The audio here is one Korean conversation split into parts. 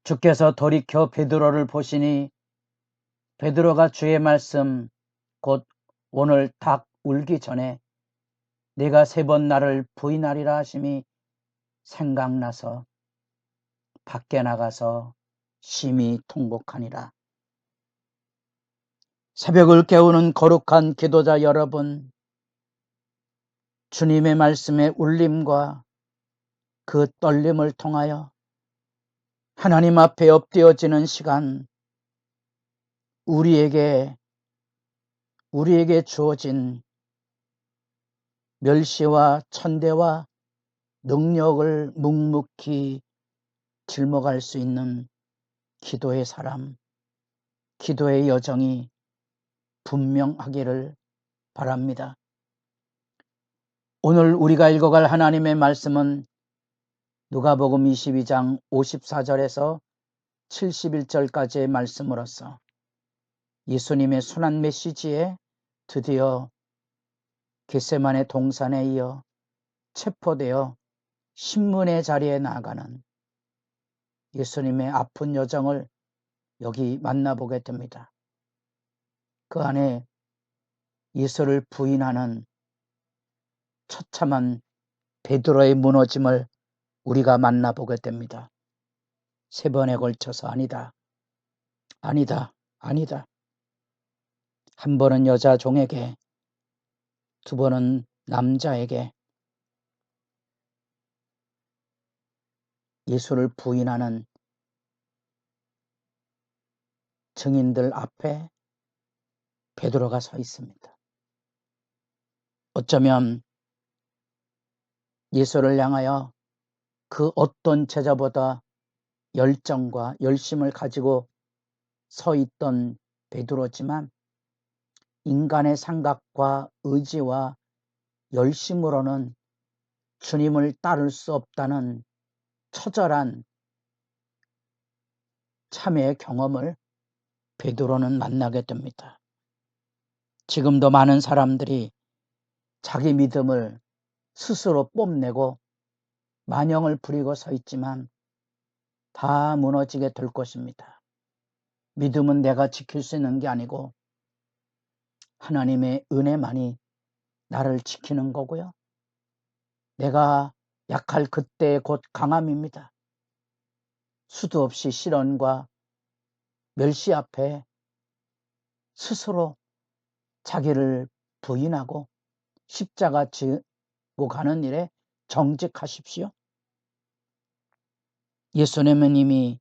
주께서 돌이켜 베드로를 보시니 베드로가 주의 말씀 곧 오늘 닭 울기 전에 네가 3번 나를 부인하리라 하심이 생각나서 밖에 나가서 심히 통곡하니라. 새벽을 깨우는 거룩한 기도자 여러분, 주님의 말씀의 울림과 그 떨림을 통하여 하나님 앞에 엎드려지는 시간, 우리에게 주어진 멸시와 천대와 능력을 묵묵히 짊어갈 수 있는 기도의 사람, 기도의 여정이 분명하기를 바랍니다. 오늘 우리가 읽어갈 하나님의 말씀은 누가복음 22장 54절에서 71절까지의 말씀으로서 예수님의 순환 메시지에 드디어 겟세마네 동산에 이어 체포되어 신문의 자리에 나아가는 예수님의 아픈 여정을 여기 만나보게 됩니다. 그 안에 예수를 부인하는 처참한 베드로의 무너짐을 우리가 만나보게 됩니다. 3번에 걸쳐서 아니다. 한 번은 여자 종에게, 2번은 남자에게 예수를 부인하는 증인들 앞에 베드로가 서 있습니다. 어쩌면 예수를 향하여 그 어떤 제자보다 열정과 열심을 가지고 서 있던 베드로지만 인간의 생각과 의지와 열심으로는 주님을 따를 수 없다는 처절한 참회의 경험을 베드로는 만나게 됩니다. 지금도 많은 사람들이 자기 믿음을 스스로 뽐내고 만영을 부리고 서 있지만 다 무너지게 될 것입니다. 믿음은 내가 지킬 수 있는 게 아니고 하나님의 은혜만이 나를 지키는 거고요. 내가 약할 그때의 곧 강함입니다. 수도 없이 시련과 멸시 앞에 스스로 자기를 부인하고 십자가 지고 가는 일에 정직하십시오. 예수님은 이미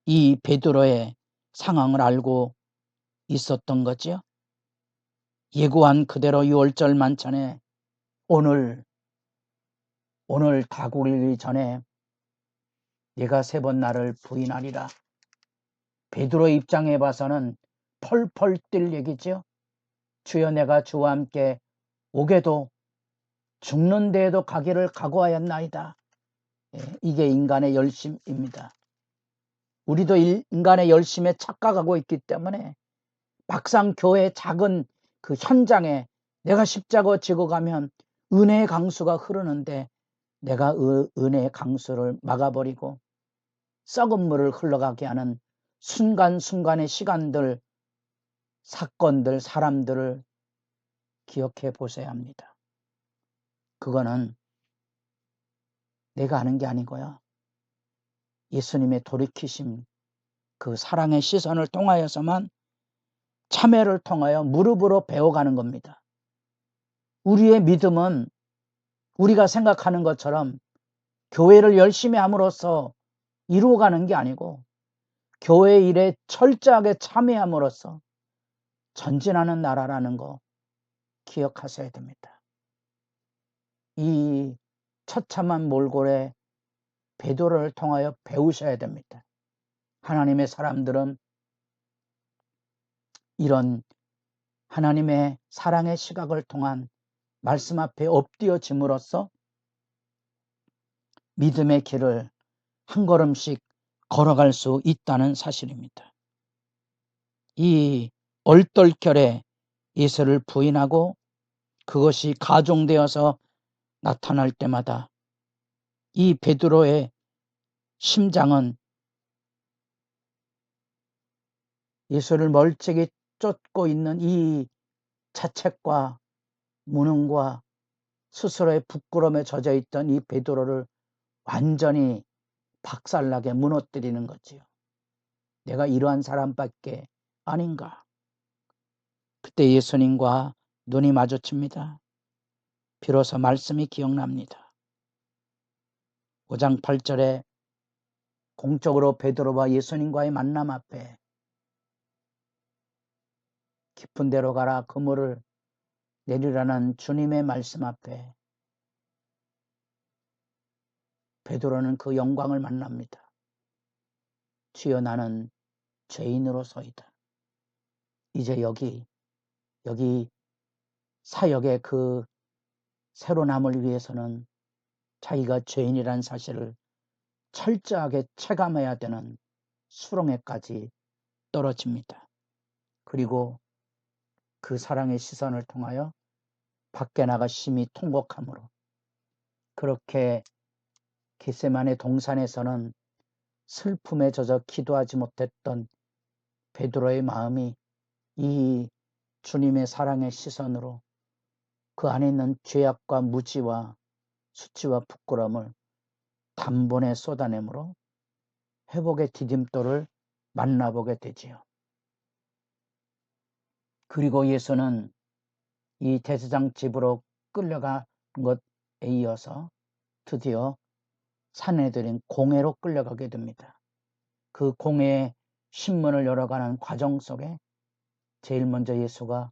이 베드로의 상황을 알고 있었던 거지요. 예고한 그대로 6월절 만찬에 오늘 닭 울기 전에 네가 3번 나를 부인하리라. 베드로의 입장에 봐서는 펄펄 뛸 얘기죠. 주여 내가 주와 함께 오게도 죽는 데에도 가기를 각오하였나이다. 이게 인간의 열심입니다. 우리도 인간의 열심에 착각하고 있기 때문에 막상 교회 작은 그 현장에 내가 십자가 지고 가면 은혜의 강수가 흐르는데 내가 은혜의 강수를 막아버리고 썩은 물을 흘러가게 하는 순간순간의 시간들, 사건들, 사람들을 기억해 보셔야 합니다. 그거는 내가 하는 게 아니고요. 예수님의 돌이키심, 그 사랑의 시선을 통하여서만 참회를 통하여 무릎으로 배워가는 겁니다. 우리의 믿음은 우리가 생각하는 것처럼 교회를 열심히 함으로써 이루어가는 게 아니고 교회 일에 철저하게 참여함으로써 전진하는 나라라는 거 기억하셔야 됩니다. 이 처참한 몰골의 베드로를 통하여 배우셔야 됩니다. 하나님의 사람들은 이런 하나님의 사랑의 시각을 통한 말씀 앞에 엎드려짐으로써 믿음의 길을 한 걸음씩 걸어갈 수 있다는 사실입니다. 이 얼떨결에 예수를 부인하고 그것이 가중되어서 나타날 때마다 이 베드로의 심장은 예수를 멀찍이 쫓고 있는 이 자책과 무능과 스스로의 부끄러움에 젖어 있던 이 베드로를 완전히 박살나게 무너뜨리는 거지요. 내가 이러한 사람밖에 아닌가. 그때 예수님과 눈이 마주칩니다. 비로소 말씀이 기억납니다. 5장 8절에 공적으로 베드로와 예수님과의 만남 앞에 깊은 데로 가라 그물을 내리라는 주님의 말씀 앞에 베드로는 그 영광을 만납니다. 주여 나는 죄인으로서이다. 이제 여기 사역의 그 새로남을 위해서는 자기가 죄인이란 사실을 철저하게 체감해야 되는 수렁에까지 떨어집니다. 그리고 그 사랑의 시선을 통하여 밖에 나가 심히 통곡함으로 그렇게 겟세마네 동산에서는 슬픔에 젖어 기도하지 못했던 베드로의 마음이 이 주님의 사랑의 시선으로 그 안에 있는 죄악과 무지와 수치와 부끄러움을 단번에 쏟아내므로 회복의 디딤돌을 만나보게 되지요. 그리고 예수는 이 대제사장 집으로 끌려간 것에 이어서 드디어 산헤드린 공회로 끌려가게 됩니다. 그 공회의 신문을 열어가는 과정 속에 제일 먼저 예수가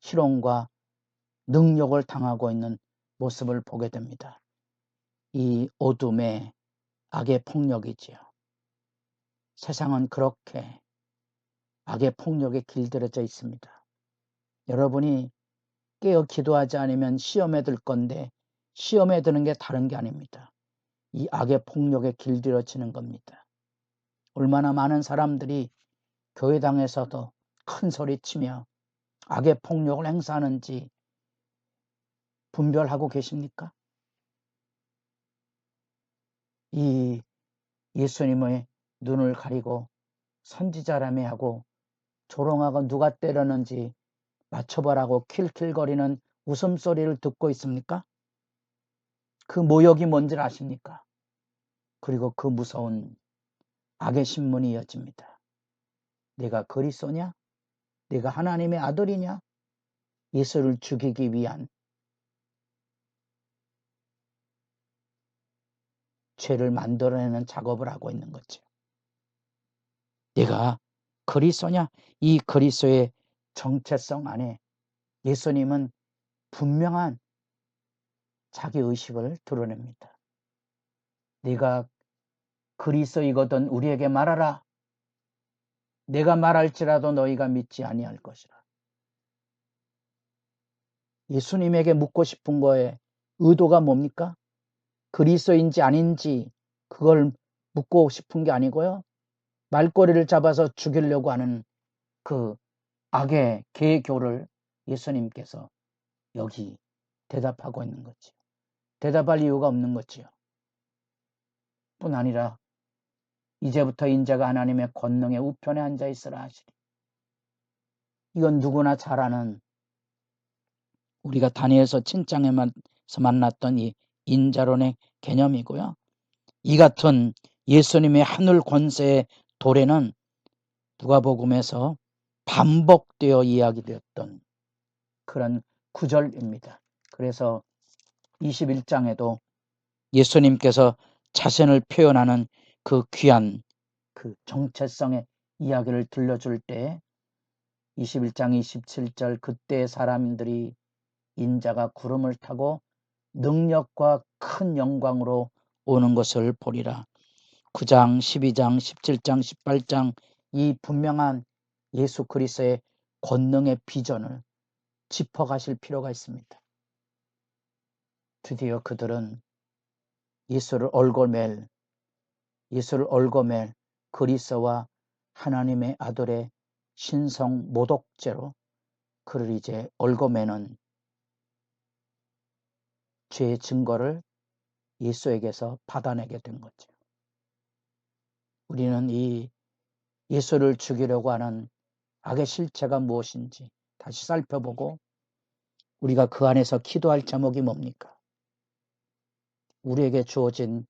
희롱과 능욕을 당하고 있는 모습을 보게 됩니다. 이 어둠의 악의 폭력이지요. 세상은 그렇게 악의 폭력에 길들여져 있습니다. 여러분이 깨어 기도하지 않으면 시험에 들 건데 시험에 드는 게 다른 게 아닙니다. 이 악의 폭력에 길들여지는 겁니다. 얼마나 많은 사람들이 교회당에서도 큰 소리치며 악의 폭력을 행사하는지 분별하고 계십니까? 이 예수님의 눈을 가리고 선지자라며 하고 조롱하고 누가 때렸는지 맞춰보라고 킬킬거리는 웃음소리를 듣고 있습니까? 그 모욕이 뭔지 아십니까? 그리고 그 무서운 악의 신문이 이어집니다. 내가 그리스도냐? 내가 하나님의 아들이냐? 예수를 죽이기 위한 죄를 만들어내는 작업을 하고 있는 거죠. 내가 그리스도냐? 이 그리스도의 정체성 안에 예수님은 분명한 자기의식을 드러냅니다. 네가 그리스도이거든 우리에게 말하라. 내가 말할지라도 너희가 믿지 아니할 것이라. 예수님에게 묻고 싶은 거에 의도가 뭡니까? 그리스도인지 아닌지 그걸 묻고 싶은 게 아니고요. 말꼬리를 잡아서 죽이려고 하는 그 악의 계교를 예수님께서 여기 대답하고 있는 거지요. 대답할 이유가 없는 거지요. 뿐 아니라 이제부터 인자가 하나님의 권능의 우편에 앉아 있으라 하시리. 이건 누구나 잘 아는 우리가 다니엘서 7장에서 만났던 이 인자론의 개념이고요. 이 같은 예수님의 하늘 권세의 도래는 누가복음에서 반복되어 이야기되었던 그런 구절입니다. 그래서 21장에도 예수님께서 자신을 표현하는 그 귀한 그 정체성의 이야기를 들려줄 때 21장 27절 그때 사람들이 인자가 구름을 타고 능력과 큰 영광으로 오는 것을 보리라. 9장, 12장, 17장, 18장 이 분명한 예수 그리스도의 권능의 비전을 짚어가실 필요가 있습니다. 드디어 그들은 예수를 얽어맬 그리스도와 하나님의 아들의 신성 모독죄로 그를 이제 얽어매는 죄의 증거를 예수에게서 받아내게 된 거죠. 우리는 이 예수를 죽이려고 하는 악의 실체가 무엇인지 다시 살펴보고 우리가 그 안에서 기도할 제목이 뭡니까? 우리에게 주어진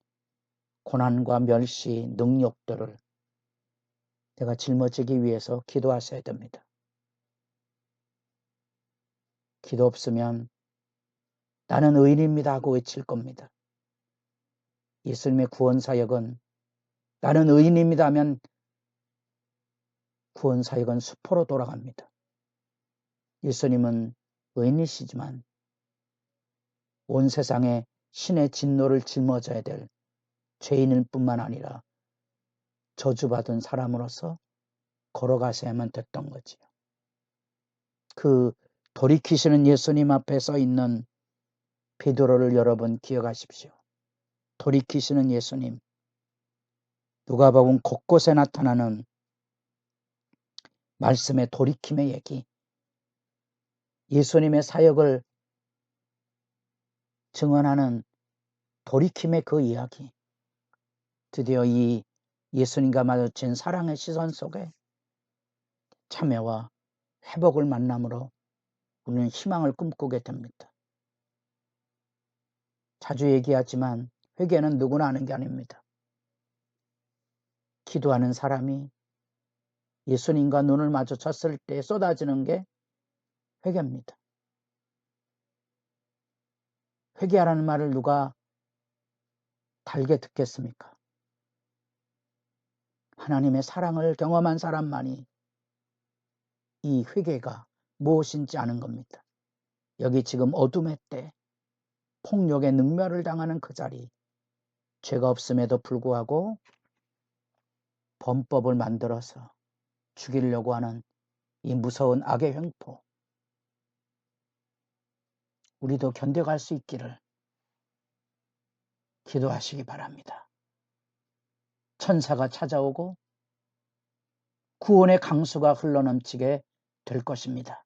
고난과 멸시, 능력들을 내가 짊어지기 위해서 기도하셔야 됩니다. 기도 없으면 나는 의인입니다 하고 외칠 겁니다. 예수님의 구원사역은 나는 의인입니다 하면 구원사역은 수포로 돌아갑니다. 예수님은 의인이시지만 온 세상에 신의 진노를 짊어져야 될 죄인일 뿐만 아니라 저주받은 사람으로서 걸어가셔야만 됐던 거지요. 그 돌이키시는 예수님 앞에 서 있는 베드로를 여러분 기억하십시오. 돌이키시는 예수님, 누가복음 곳곳에 나타나는 말씀의 돌이킴의 얘기, 예수님의 사역을 증언하는 돌이킴의 그 이야기, 드디어 이 예수님과 마주친 사랑의 시선 속에 참회와 회복을 만남으로 우리는 희망을 꿈꾸게 됩니다. 자주 얘기하지만 회개는 누구나 하는 게 아닙니다. 기도하는 사람이 예수님과 눈을 마주쳤을 때 쏟아지는 게 회개입니다. 회개하라는 말을 누가 달게 듣겠습니까? 하나님의 사랑을 경험한 사람만이 이 회개가 무엇인지 아는 겁니다. 여기 지금 어둠의 때 폭력의 능멸을 당하는 그 자리, 죄가 없음에도 불구하고 범법을 만들어서 죽이려고 하는 이 무서운 악의 횡포, 우리도 견뎌갈 수 있기를 기도하시기 바랍니다. 천사가 찾아오고 구원의 강수가 흘러넘치게 될 것입니다.